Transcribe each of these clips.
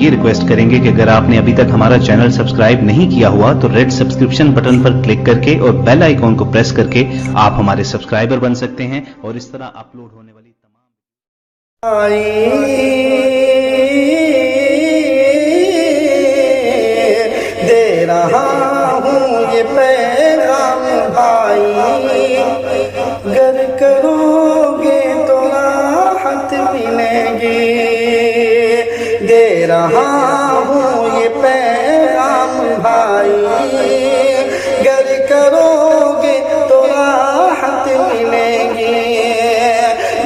ये रिक्वेस्ट करेंगे कि अगर आपने अभी तक हमारा चैनल सब्सक्राइब नहीं किया हुआ तो रेड सब्सक्रिप्शन बटन पर क्लिक करके और बेल आइकॉन को प्रेस करके आप हमारे सब्सक्राइबर बन सकते हैं और इस तरह अपलोड होने वाली तमाम दे रहा हूँ ये पैगाम भाई, गर करोगे तो राहत मिलेगी। दे रहा हूँ ये पैगाम भाई, गर करोगे तो राहत मिलेगी।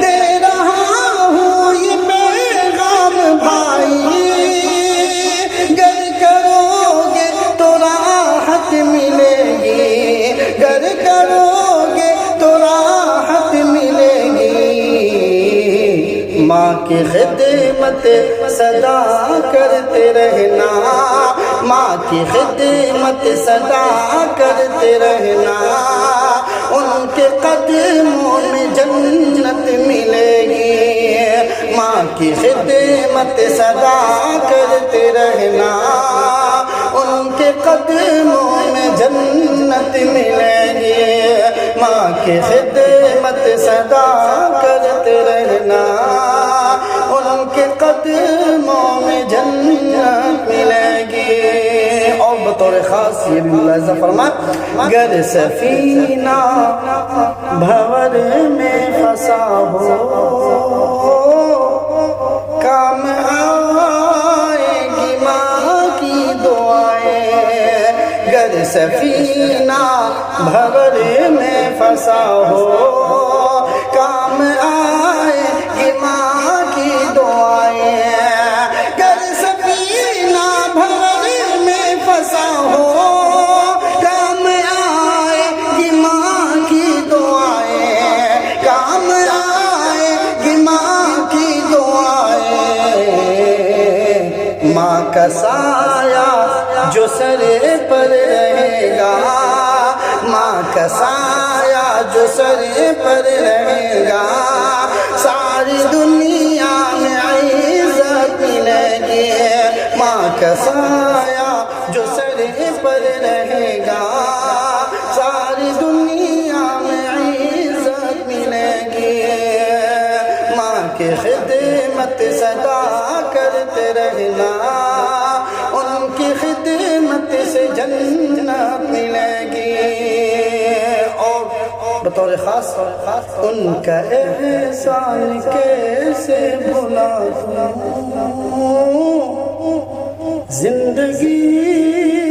दे रहा हूँ ये पैगाम भाई, गर करोगे तो राहत मिलेगी। गर करोगे तो राहत मिलेगी। माँ की खिदमत सदा करते रहना, माँ की खिदमत सदा करते रहना। उनके कदमों में जन्नत मिलेगी। माँ की खिदमत सदा करते रहना, उनके कदमों में जन्नत मिलेगी। माँ की खिदमत सदा करते रहना, उनके कदमों में जन्नत मिलेगी। और बतौर खास ये भी मुलाहिज़ा फरमाए, गर सफीना भंवर में फंसा हो, काम आएगी माँ की दुआएं। गर सफीना भंवर में फंसा हो, काम आएगी माँ की दुआएं। गर सफीना भंवर में फंसा हो, काम आएगी माँ की दुआएं। काम आएगी माँ की दुआएं। माँ का साया जो सरे पर रहेगा, माँ का साया जो सरे पर रहेगा, सारी दुनिया में इज्जत मिलेगी। माँ का साया जो सरे पर रहेगा, सारी दुनिया में इज्जत मिलेगी। माँ की खिदमत सदा करते रहना, उनकी खिदमत से जन्नत मिलेगी। और बतौर खास उनका एहसान कैसे भुला दूं, जिंदगी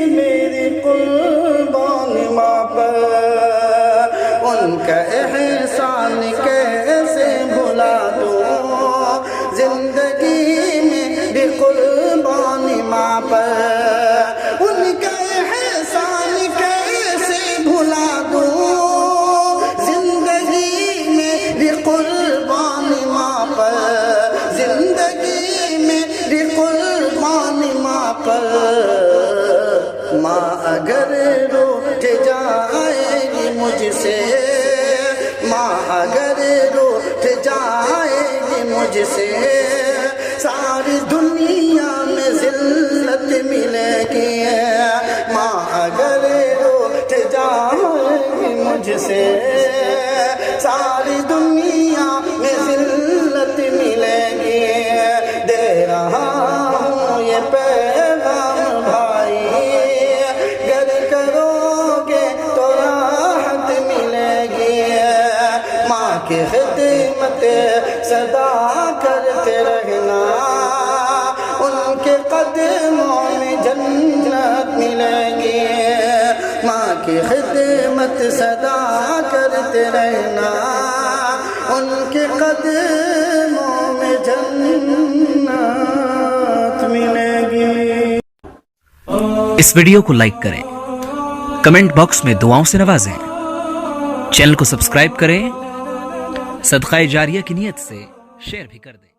मेरी कुर्बान माँ पर। उनका एहसान कैसे भुला दूं, जिंदगी मेरी कुर्बान माँ पर। उनका एहसान कैसे भुला दूं, जिंदगी मेरी कुर्बान माँ पर। जिंदगी मेरी कुर्बान माँ पर। माँ अगर रूठ जाएगी मुझसे, माँ अगर रूठ जाएगी मुझसे, सारी दुनिया में जिल्लत मिलेगी। माँ अगर रूठ जाएगी मुझसे, सारी दुनिया में जिल्लत मिलेगी। दे रहा हूँ ये पैगाम भाई, गर करोगे तो राहत मिलेगी। माँ की खिदमत सदा करते रहना, उनके कदमों में जन्नत मिलेगी। माँ की खिदमत सदा करते रहना, उनके कदमों में जन्नत मिलेगी। इस वीडियो को लाइक करें, कमेंट बॉक्स में दुआओं से नवाजें, चैनल को सब्सक्राइब करें, सदका जारिया की नियत से शेयर भी कर दें।